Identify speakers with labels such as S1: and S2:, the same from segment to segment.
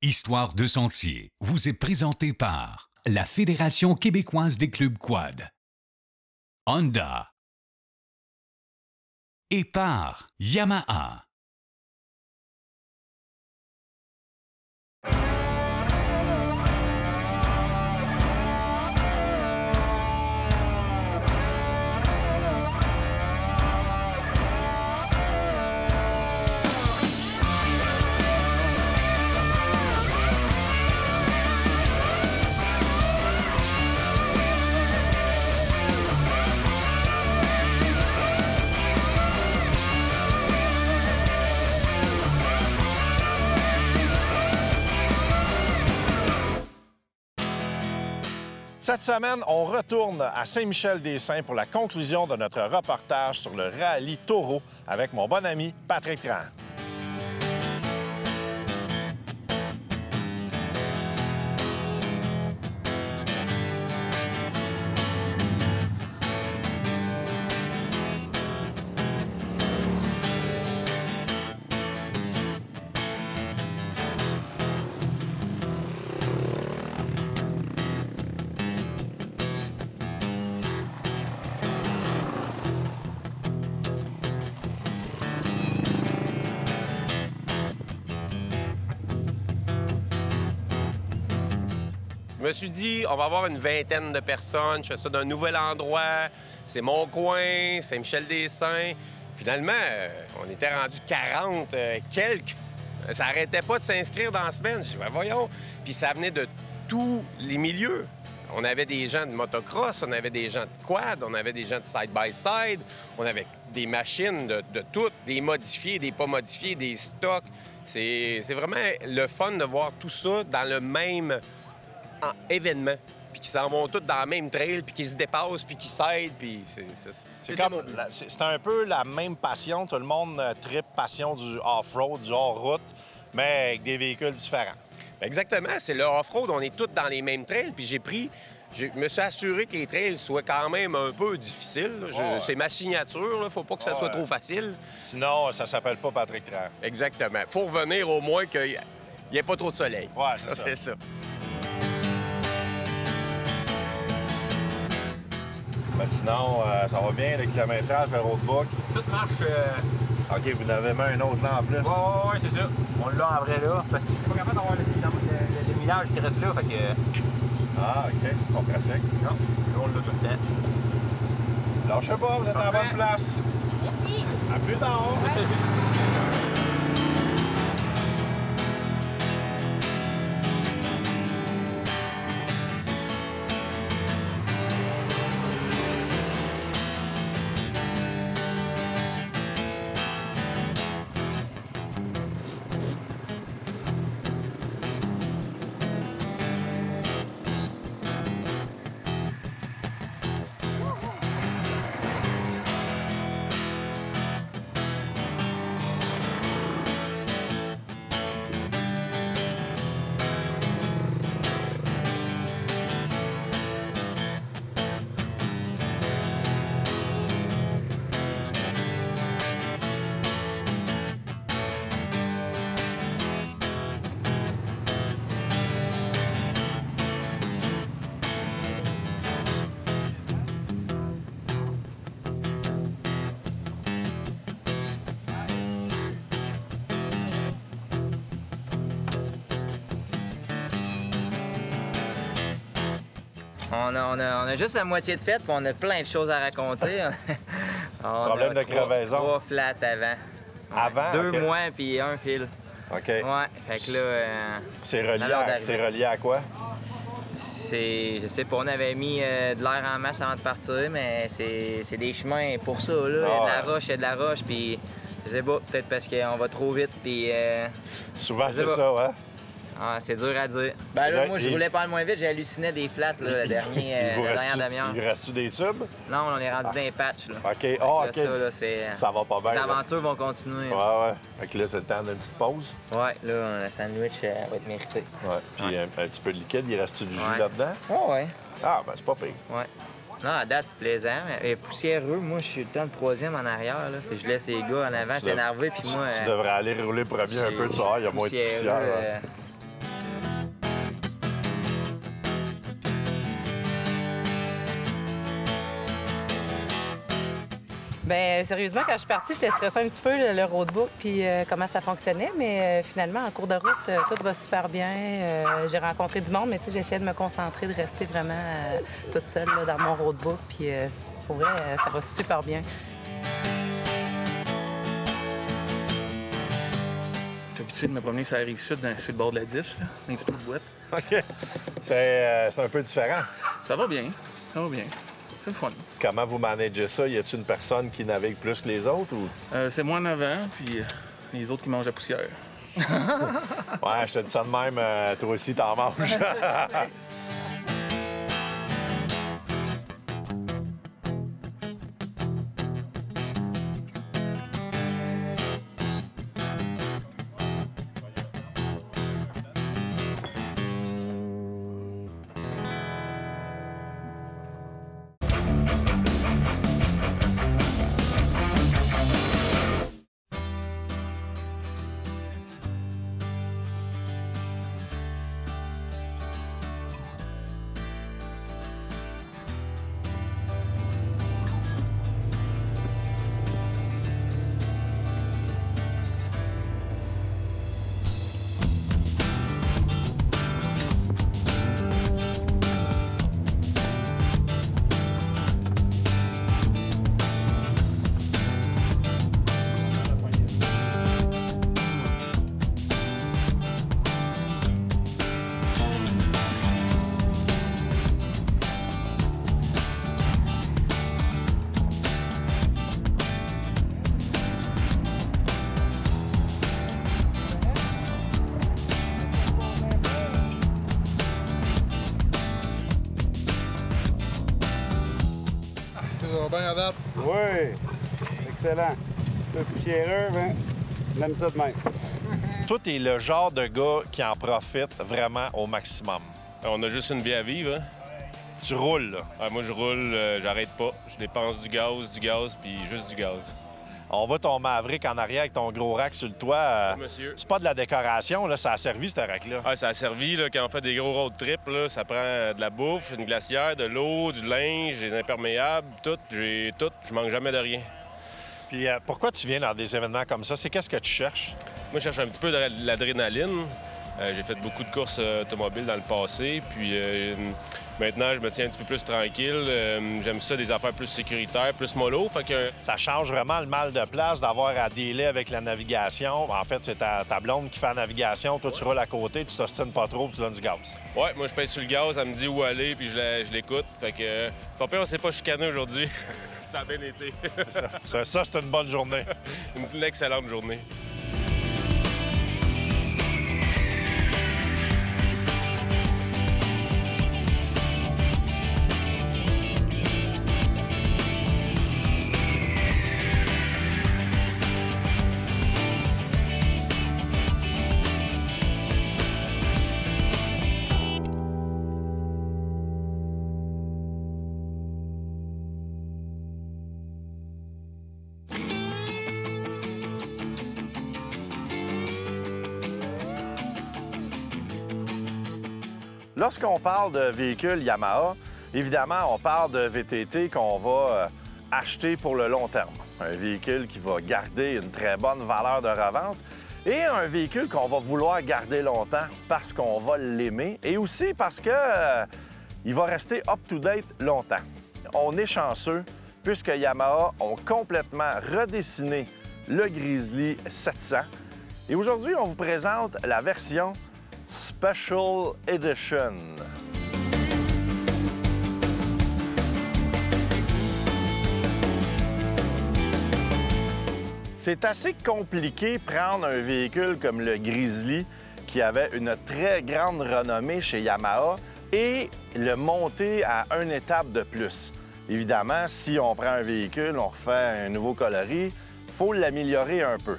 S1: Histoire de Sentier vous est présentée par la Fédération québécoise des clubs quad, Honda et par Yamaha.
S2: Cette semaine, on retourne à Saint-Michel-des-Saints pour la conclusion de notre reportage sur le rallye taureau avec mon bon ami Patrick Tran.
S3: Je me suis dit, on va avoir une vingtaine de personnes. Je fais ça d'un nouvel endroit. C'est mon coin, Saint-Michel-des-Saints. Finalement, on était rendu 40 quelques. Ça n'arrêtait pas de s'inscrire dans la semaine. Je dis, ben voyons. Puis ça venait de tous les milieux. On avait des gens de motocross, on avait des gens de quad, on avait des gens de side-by-side, on avait des machines de toutes, des modifiés, des pas modifiés, des stocks. C'est vraiment le fun de voir tout ça dans le même événement, puis qui s'en vont tous dans la même trail, puis qui se dépassent, puis qui s'aident, puis
S2: c'est comme... C'est un peu la même passion. Tout le monde tripe passion du off-road, du hors-route, mais avec des véhicules différents.
S3: Exactement. C'est le off-road. On est tous dans les mêmes trails, puis je me suis assuré que les trails soient quand même un peu difficiles. C'est ma signature, là. Faut pas que ça soit trop facile.
S2: Sinon, ça s'appelle pas Patrick Tran.
S3: Exactement. Faut revenir au moins qu'il n'y ait pas trop de soleil.
S2: Ouais, c'est ça.
S3: C'est ça.
S2: Ben sinon, ça va bien, le kilométrage, le roadbook?
S4: Tout marche.
S2: OK, vous en avez mis un autre là en plus?
S4: Oui, c'est ça. On l'a en vrai là. Parce que je suis pas capable d'avoir le millage qui reste là. Fait que.
S2: Ah, OK. Pas pratique.
S4: Non, là, on l'a tout le temps.
S2: Lâchez pas, vous êtes en bonne place.
S5: Merci.
S2: À plus tard.
S6: On a juste la moitié de fête, puis on a plein de choses à raconter.
S2: Problème de crevaison.
S6: 3 flats avant.
S2: Avant?
S6: 2
S2: okay.
S6: mois, puis 1 fil.
S2: OK.
S6: Ouais, fait que là...
S2: C'est relié à quoi?
S6: Je sais pas, on avait mis de l'air en masse avant de partir, mais c'est des chemins pour ça, là. Il y a de la roche, il y a de la roche, puis je sais pas, peut-être parce qu'on va trop vite, puis...
S2: Souvent, c'est ça, hein?
S6: Ah, c'est dur à dire. Ben là, moi, je roulais pas le moins vite, j'ai halluciné des flats, là, la dernière demi-heure.
S2: Il reste-tu des tubes?
S6: Non, on est rendu dans les patchs, là.
S2: OK. Oh, OK.
S6: Ça, là,
S2: ça va pas bien.
S6: Les aventures vont continuer.
S2: Ouais. Fait que là, c'est le temps d'une petite pause.
S6: Ouais, là, le sandwich va être mérité.
S2: Ouais. Puis un petit peu de liquide, il reste-tu du jus là-dedans?
S6: Oh, ouais.
S2: Ah, ben c'est pas pire.
S6: Ouais. Non, à date, c'est plaisant. Mais poussiéreux, moi, je suis dans le troisième en arrière, là. Fait que je laisse les gars en avant s'énerver, puis moi...
S2: Tu devrais aller rouler premier un peu, tu vois, il y a moins de poussière.
S5: Bien, sérieusement, quand je suis partie, j'étais stressée un petit peu, le roadbook, puis comment ça fonctionnait. Mais finalement, en cours de route, tout va super bien. J'ai rencontré du monde, mais tu sais, j'essayais de me concentrer, de rester vraiment toute seule là, dans mon roadbook. Puis pour vrai, ça va super bien.
S7: Je suis habitué de me promener sur la Rive-Sud, sur le bord de la 10, là, un petit peu de boîte.
S2: OK. C'est un peu différent.
S7: Ça va bien, ça va bien. C'est le fun.
S2: Comment vous managez ça? Y a-t-il une personne qui navigue plus que les autres? Ou...
S7: c'est moi en avant, puis les autres qui mangent la poussière.
S2: Ouais, je te dis ça de même, toi aussi, t'en manges.
S8: Bien à date.
S9: Oui, excellent. Le poussiéreux, ben, on aime ça de même.
S2: Toi, t'es le genre de gars qui en profite vraiment au maximum.
S3: On a juste une vie à vivre, hein?
S2: Tu roules, là.
S3: Ouais, moi, je roule, j'arrête pas. Je dépense du gaz, puis juste du gaz.
S2: On voit ton Maverick en arrière avec ton gros rack sur le toit.
S3: Monsieur.
S2: C'est pas de la décoration, là. Ça a servi, ce rack-là.
S3: Ah, ça a servi, là, quand on fait des gros road trips, là, ça prend de la bouffe, une glacière, de l'eau, du linge, des imperméables, tout. J'ai tout. Je manque jamais de rien.
S2: Puis pourquoi tu viens dans des événements comme ça? C'est qu'est-ce que tu cherches?
S3: Moi, je cherche un petit peu de l'adrénaline. J'ai fait beaucoup de courses automobiles dans le passé, puis maintenant, je me tiens un petit peu plus tranquille. J'aime ça, des affaires plus sécuritaires, plus mollo. Fait que...
S2: Ça change vraiment le mal de place d'avoir à dealer avec la navigation. En fait, c'est ta blonde qui fait la navigation. Toi, tu roules à côté, tu t'ostines pas trop, puis tu donnes du gaz.
S3: Ouais, moi, je pèse sur le gaz, elle me dit où aller, puis je l'écoute. Fait que, pas pire, on s'est pas chicané aujourd'hui. Ça a bien été.
S2: ça, c'est une bonne journée.
S3: Une excellente journée.
S2: Lorsqu'on parle de véhicules Yamaha, évidemment, on parle de VTT qu'on va acheter pour le long terme. Un véhicule qui va garder une très bonne valeur de revente et un véhicule qu'on va vouloir garder longtemps parce qu'on va l'aimer et aussi parce que il va rester up-to-date longtemps. On est chanceux puisque Yamaha ont complètement redessiné le Grizzly 700. Et aujourd'hui, on vous présente la version Special Edition. C'est assez compliqué prendre un véhicule comme le Grizzly qui avait une très grande renommée chez Yamaha et le monter à une étape de plus. Évidemment, si on prend un véhicule, on refait un nouveau coloris, il faut l'améliorer un peu.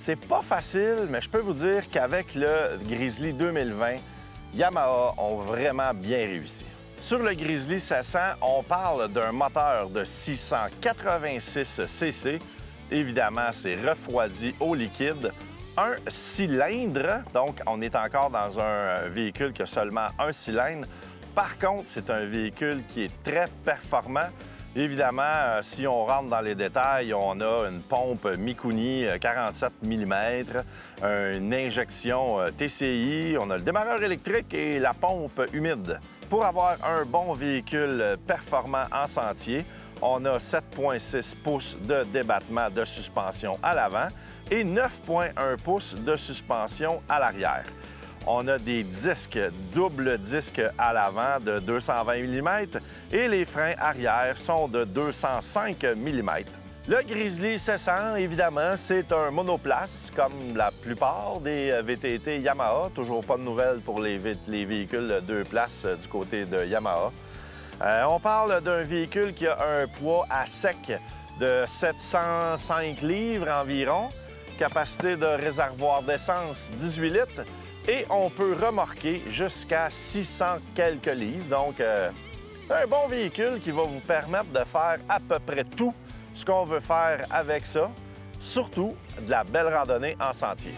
S2: C'est pas facile, mais je peux vous dire qu'avec le Grizzly 2020, Yamaha ont vraiment bien réussi. Sur le Grizzly 700, on parle d'un moteur de 686 cc. Évidemment, c'est refroidi au liquide. Un cylindre, donc on est encore dans un véhicule qui a seulement un cylindre. Par contre, c'est un véhicule qui est très performant Évidemment, si on rentre dans les détails, on a une pompe Mikuni 47 mm, une injection TCI, on a le démarreur électrique et la pompe humide. Pour avoir un bon véhicule performant en sentier, on a 7,6 pouces de débattement de suspension à l'avant et 9,1 pouces de suspension à l'arrière. On a des disques, double disque à l'avant de 220 mm et les freins arrière sont de 205 mm. Le Grizzly 700, évidemment, c'est un monoplace comme la plupart des VTT Yamaha. Toujours pas de nouvelles pour les véhicules 2 places du côté de Yamaha. On parle d'un véhicule qui a un poids à sec de 705 livres environ, capacité de réservoir d'essence 18 litres, et on peut remorquer jusqu'à 600 quelques livres. Donc, un bon véhicule qui va vous permettre de faire à peu près tout ce qu'on veut faire avec ça, surtout de la belle randonnée en sentier.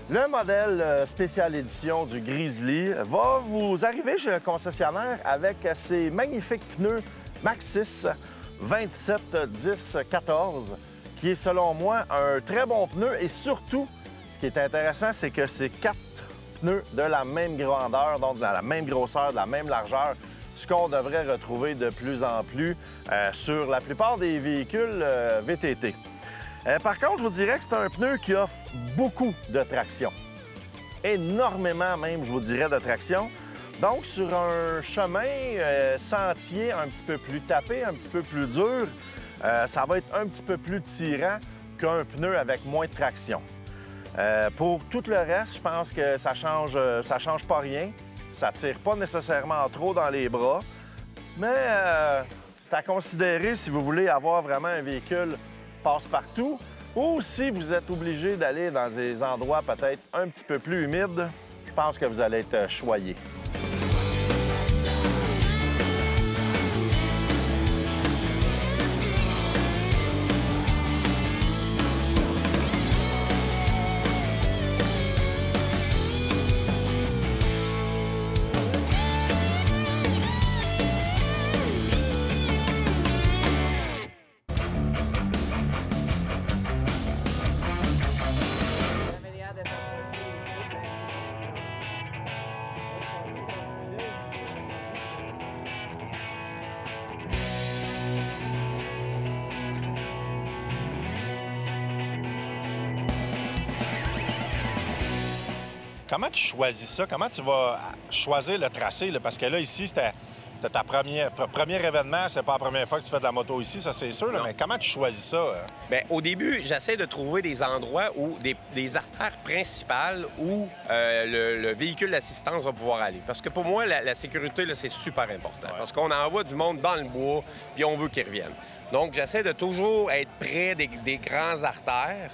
S2: Le modèle spécial édition du Grizzly va vous arriver chez le concessionnaire avec ces magnifiques pneus Maxxis 27-10-14, qui est selon moi un très bon pneu. Et surtout, ce qui est intéressant, c'est que c'est 4 pneus de la même grandeur, donc de la même grosseur, de la même largeur, ce qu'on devrait retrouver de plus en plus sur la plupart des véhicules VTT. Par contre, je vous dirais que c'est un pneu qui offre beaucoup de traction. Énormément même, je vous dirais, de traction. Donc, sur un chemin sentier un petit peu plus tapé, un petit peu plus dur, ça va être un petit peu plus tirant qu'un pneu avec moins de traction. Pour tout le reste, je pense que ça change pas rien. Ça tire pas nécessairement trop dans les bras. Mais c'est à considérer si vous voulez avoir vraiment un véhicule passe-partout, ou si vous êtes obligé d'aller dans des endroits peut-être un petit peu plus humides, je pense que vous allez être choyé.
S8: Comment tu choisis ça? Comment tu vas choisir le tracé? Là? Parce que là, ici, c'était ta premier événement. C'est pas la première fois que tu fais de la moto ici, ça c'est sûr. Là, mais comment tu choisis ça?
S3: Bien, au début, j'essaie de trouver des endroits où des artères principales où le véhicule d'assistance va pouvoir aller. Parce que pour moi, la sécurité, c'est super important. Ouais. Parce qu'on envoie du monde dans le bois, puis on veut qu'ils reviennent. Donc, j'essaie de toujours être près des grands artères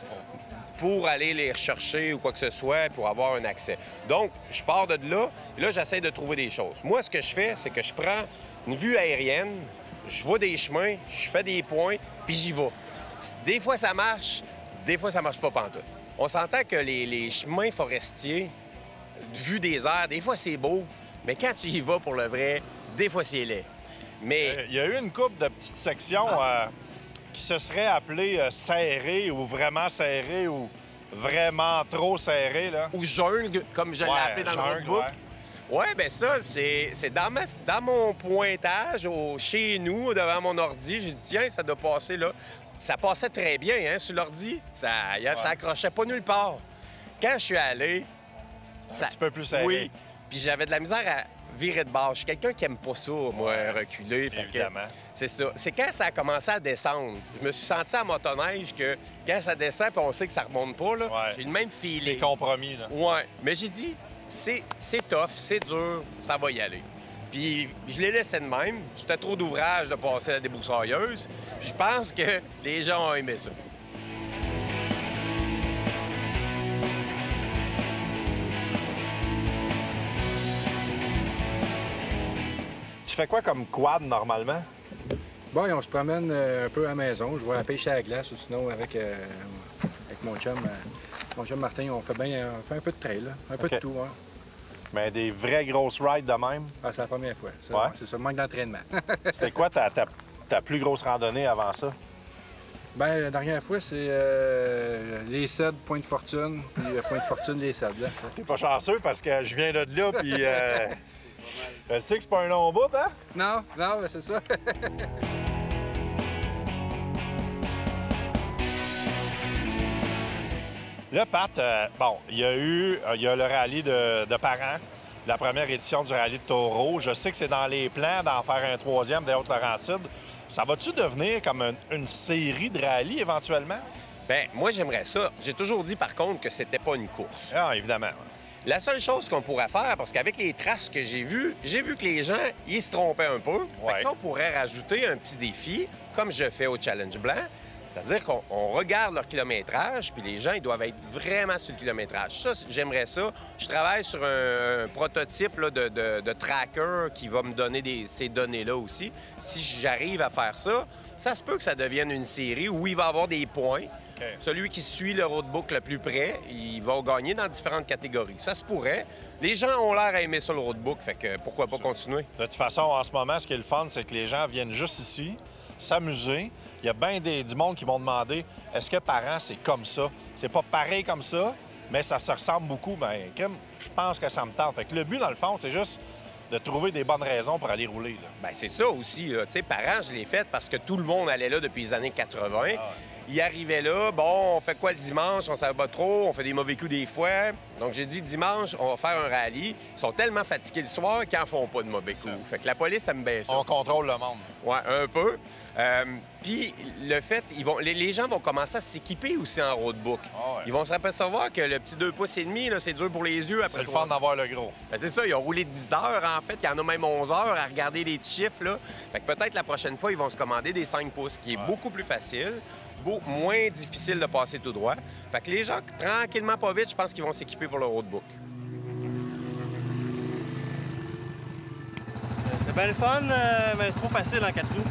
S3: pour aller les rechercher ou quoi que ce soit, pour avoir un accès. Donc, je pars de là, et là, j'essaie de trouver des choses. Moi, ce que je fais, c'est que je prends une vue aérienne, je vois des chemins, je fais des points, puis j'y vais. Des fois, ça marche, des fois, ça marche pas pantoute. On s'entend que les chemins forestiers, vue des airs, des fois, c'est beau, mais quand tu y vas pour le vrai, des fois, c'est laid. Mais...
S8: Il y a eu une couple de petites sections... qui se serait appelé serré ou vraiment serré ou vraiment trop serré, là.
S3: Ou jungle, comme je l'ai appelé dans le roadbook. Oui, bien ça, c'est dans mon pointage chez nous, devant mon ordi. J'ai dit, tiens, ça doit passer là. Ça passait très bien, hein, sur l'ordi. Ça accrochait pas nulle part. Quand je suis allé...
S8: C'est un petit peu plus serré.
S3: Oui, puis j'avais de la misère à virer de bord. Je suis quelqu'un qui aime pas ça, moi, reculer.
S8: Évidemment.
S3: C'est ça. C'est quand ça a commencé à descendre. Je me suis senti à motoneige que quand ça descend puis on sait que ça remonte pas, là, j'ai le même feeling.
S8: Des compromis, là.
S3: Oui. Mais j'ai dit, c'est tough, c'est dur, ça va y aller. Puis je l'ai laissé de même. C'était trop d'ouvrage de passer à la débroussailleuse. Puis je pense que les gens ont aimé ça.
S2: Tu fais quoi comme quad, normalement?
S10: Bon, on se promène un peu à la maison. Je vais à la pêche à la glace ou sinon avec mon chum Mon chum Martin, on fait un peu de trail, là. Un peu de tout, hein.
S8: Mais des vraies grosses rides de même?
S10: Ah, c'est la première fois. C'est ça, manque d'entraînement.
S8: C'était quoi ta plus grosse randonnée avant ça?
S10: Bien, la dernière fois, c'est les Cèdres, Pointe-Fortune, puis Pointe-Fortune, les Cèdres.
S8: T'es pas chanceux parce que je viens de là, puis je sais que c'est pas un long bout, hein?
S10: Non, mais c'est ça.
S8: Là, Pat, bon, il y a le rallye de parents, la première édition du rallye de Taureau. Je sais que c'est dans les plans d'en faire un troisième des Hautes-Laurentides. Ça va-tu devenir comme une série de rallyes éventuellement?
S3: Bien, moi, j'aimerais ça. J'ai toujours dit, par contre, que c'était pas une course.
S8: Ah, évidemment.
S3: La seule chose qu'on pourrait faire, parce qu'avec les traces que j'ai vues que les gens, ils se trompaient un peu. Fait que ça, on pourrait rajouter un petit défi, comme je fais au Challenge Blanc. C'est-à-dire qu'on regarde leur kilométrage, puis les gens, ils doivent être vraiment sur le kilométrage. Ça, j'aimerais ça. Je travaille sur un prototype là, de tracker qui va me donner ces données-là aussi. Si j'arrive à faire ça, ça se peut que ça devienne une série où il va y avoir des points. Okay. Celui qui suit le roadbook le plus près, il va gagner dans différentes catégories. Ça se pourrait. Les gens ont l'air à aimer ça, le roadbook, fait que pourquoi pas continuer?
S8: De toute façon, en ce moment, ce qui est le fun, c'est que les gens viennent juste ici, s'amuser. Il y a bien du monde qui vont demander est-ce que parents, c'est comme ça? C'est pas pareil comme ça, mais ça se ressemble beaucoup. Bien, je pense que ça me tente. Fait que le but, dans le fond, c'est juste de trouver des bonnes raisons pour aller rouler. Bien,
S3: c'est ça aussi. Tu sais, parents, je l'ai fait parce que tout le monde allait là depuis les années 80. Ah ouais. Ils arrivaient là, bon, on fait quoi le dimanche? On ne savait pas trop, on fait des mauvais coups des fois. Donc, j'ai dit, dimanche, on va faire un rallye. Ils sont tellement fatigués le soir qu'ils n'en font pas de mauvais coups. Fait que la police, ça me baisse.
S8: On contrôle le monde.
S3: Oui, un peu. Puis, le fait, les gens vont commencer à s'équiper aussi en roadbook. Ah ouais. Ils vont s'apercevoir que le petit 2,5 pouces, là, c'est dur pour les yeux.
S8: C'est le fun d'avoir le gros.
S3: Ben, c'est ça, ils ont roulé 10 heures, en fait. Il y en a même 11 heures à regarder des petits chiffres, là. Fait que peut-être la prochaine fois, ils vont se commander des 5 pouces, qui est beaucoup plus facile. Moins difficile de passer tout droit. Fait que les gens, tranquillement, pas vite, je pense qu'ils vont s'équiper pour le roadbook.
S11: C'est bien le fun, mais c'est trop facile en 4 roues.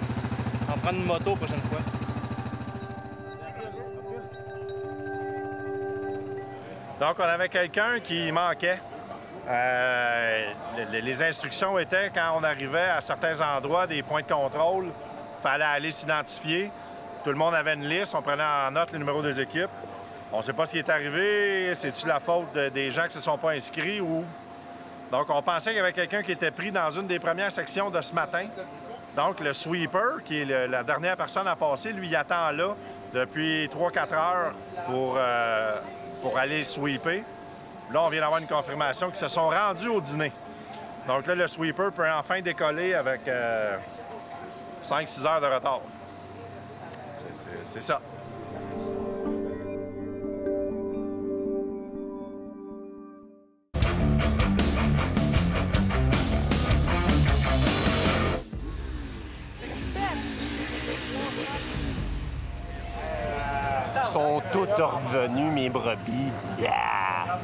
S11: On va prendre une moto la prochaine fois.
S8: Donc, on avait quelqu'un qui manquait. Les instructions étaient, quand on arrivait à certains endroits, des points de contrôle, il fallait aller s'identifier. Tout le monde avait une liste, on prenait en note le numéro des équipes. On ne sait pas ce qui est arrivé, c'est-tu la faute des gens qui ne se sont pas inscrits ou... Donc, on pensait qu'il y avait quelqu'un qui était pris dans une des premières sections de ce matin. Donc, le sweeper, qui est la dernière personne à passer, lui, il attend là depuis 3-4 heures pour aller sweeper. Là, on vient d'avoir une confirmation qu'ils se sont rendus au dîner. Donc là, le sweeper peut enfin décoller avec 5-6 heures de retard. C'est ça.
S3: Ils sont tous revenus, mes brebis. Yeah!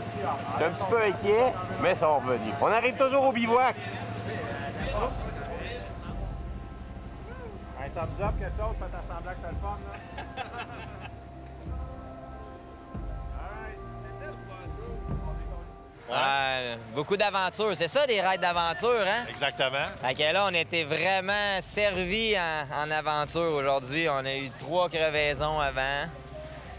S3: J'étais un petit peu inquiet, mais ils sont revenus. On arrive toujours au bivouac.
S8: Un thumbs up, quelque chose, faites semblant que t'as le fun, là.
S6: Beaucoup d'aventures. C'est ça, des rides d'aventure, hein?
S8: Exactement.
S6: Fait que là, on était vraiment servis en aventure aujourd'hui. On a eu 3 crevaisons avant.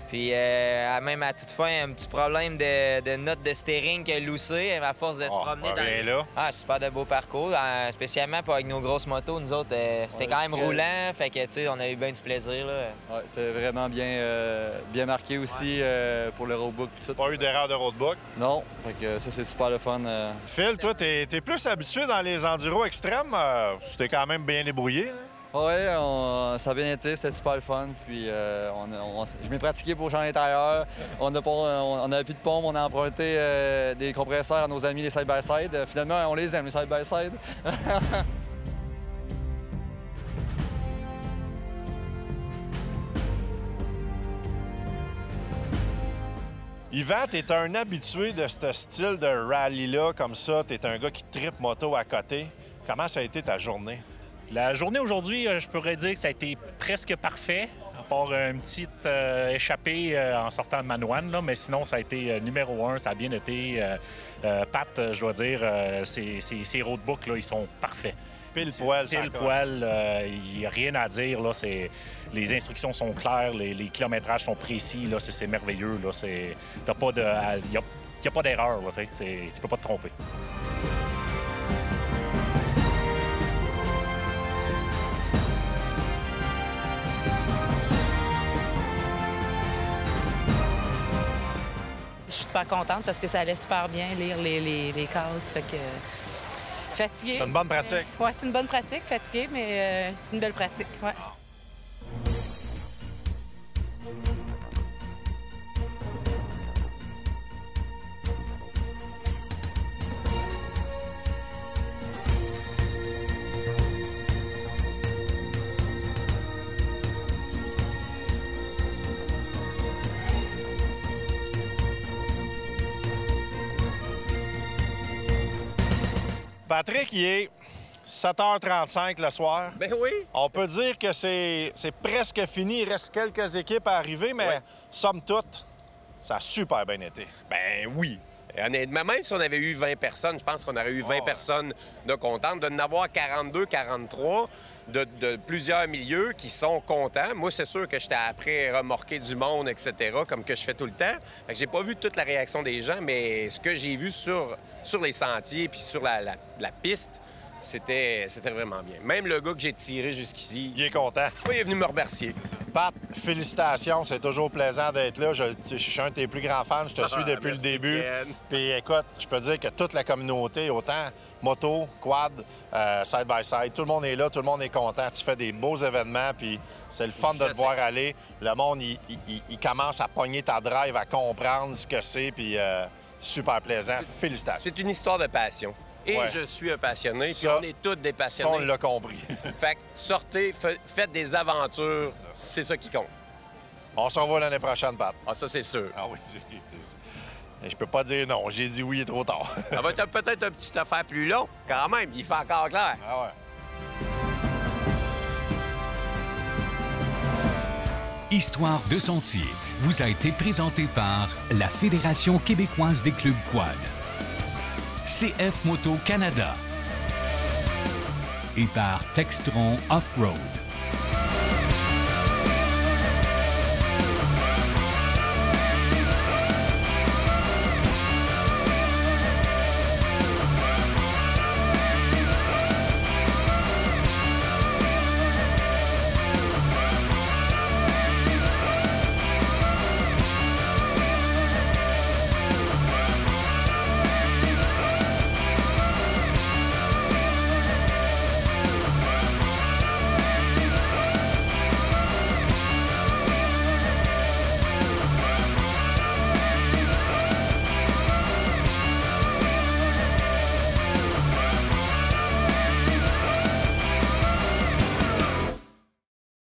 S6: Puis même à toute fin, un petit problème de note de steering qui a loussé à force de se promener dans...
S8: là.
S6: Ah, super de beau parcours, spécialement pas avec nos grosses motos. Nous autres, c'était quand même roulant, fait que, tu sais, on a eu bien du plaisir, là.
S12: Ouais, c'était vraiment bien marqué aussi pour le roadbook puis tout.
S8: Pas eu d'erreur de roadbook?
S12: Non, fait que ça, c'est super le fun.
S8: Phil, toi, t'es plus habitué dans les enduros extrêmes. Tu t'es quand même bien débrouillé, là.
S12: Oui, ça a bien été, c'était super le fun. Puis je m'ai pratiqué pour changer l'intérieur. On n'avait plus de pompe, on a emprunté des compresseurs à nos amis les side-by-side. Finalement, on les aime, les side-by-side.
S8: Yvan, t'es un habitué de ce style de rallye-là, comme ça. T'es un gars qui trippe moto à côté. Comment ça a été ta journée?
S13: La journée aujourd'hui, je pourrais dire que ça a été presque parfait. part une petite échappée en sortant de Manoine, là, mais sinon, ça a été numéro 1, ça a bien été. Pat, je dois dire, ces roadbooks, là, ils sont parfaits.
S8: Pile poil,
S13: Pile poil, il n'y a rien à dire. Là, les instructions sont claires, les kilométrages sont précis, là, c'est merveilleux. Là, il n'y a pas d'erreur, tu ne peux pas te tromper.
S5: Je suis super contente parce que ça allait super bien, lire les cases. Fait que fatiguée.
S8: C'est une bonne pratique.
S5: Oui, c'est une bonne pratique, fatiguée, mais c'est une belle pratique. Ouais.
S8: Patrick, il est 7h35 le soir.
S3: Ben oui.
S8: On peut dire que c'est presque fini. Il reste quelques équipes à arriver, mais somme toute, ça a super bien été.
S3: Ben oui. Honnêtement, même si on avait eu 20 personnes, je pense qu'on aurait eu 20 personnes de contentes. De n'avoir 42, 43 de plusieurs milieux qui sont contents. Moi, c'est sûr que j'étais après remorquer du monde, etc., comme que je fais tout le temps. Fait que j'ai pas vu toute la réaction des gens, mais ce que j'ai vu sur les sentiers puis sur la piste, c'était vraiment bien. Même le gars que j'ai tiré jusqu'ici...
S8: Il est content.
S3: Oui, il est venu me remercier.
S8: Pat, félicitations. C'est toujours plaisant d'être là. Je suis un de tes plus grands fans. Je te suis depuis le début. Puis écoute, je peux dire que toute la communauté, autant moto, quad, side-by-side, tout le monde est là, tout le monde est content. Tu fais des beaux événements, puis c'est le fun de te voir aller. Le monde, il commence à pogner ta drive, à comprendre ce que c'est, puis super plaisant. Félicitations.
S3: C'est une histoire de passion. Et je suis un passionné, puis on est tous des passionnés.
S8: Ça, on l'a compris.
S3: Fait que sortez, faites des aventures, c'est ça qui compte.
S8: On se revoit l'année prochaine, Pat.
S3: Ah, ça, c'est sûr.
S8: Ah oui, je peux pas dire non. J'ai dit oui, il est trop tard.
S3: Ça va être peut-être un petit affaire plus long, quand même. Il fait encore clair.
S8: Ah ouais.
S1: Histoire de sentier vous a été présentée par la Fédération québécoise des clubs quad, CF Moto Canada et par Textron Off-Road.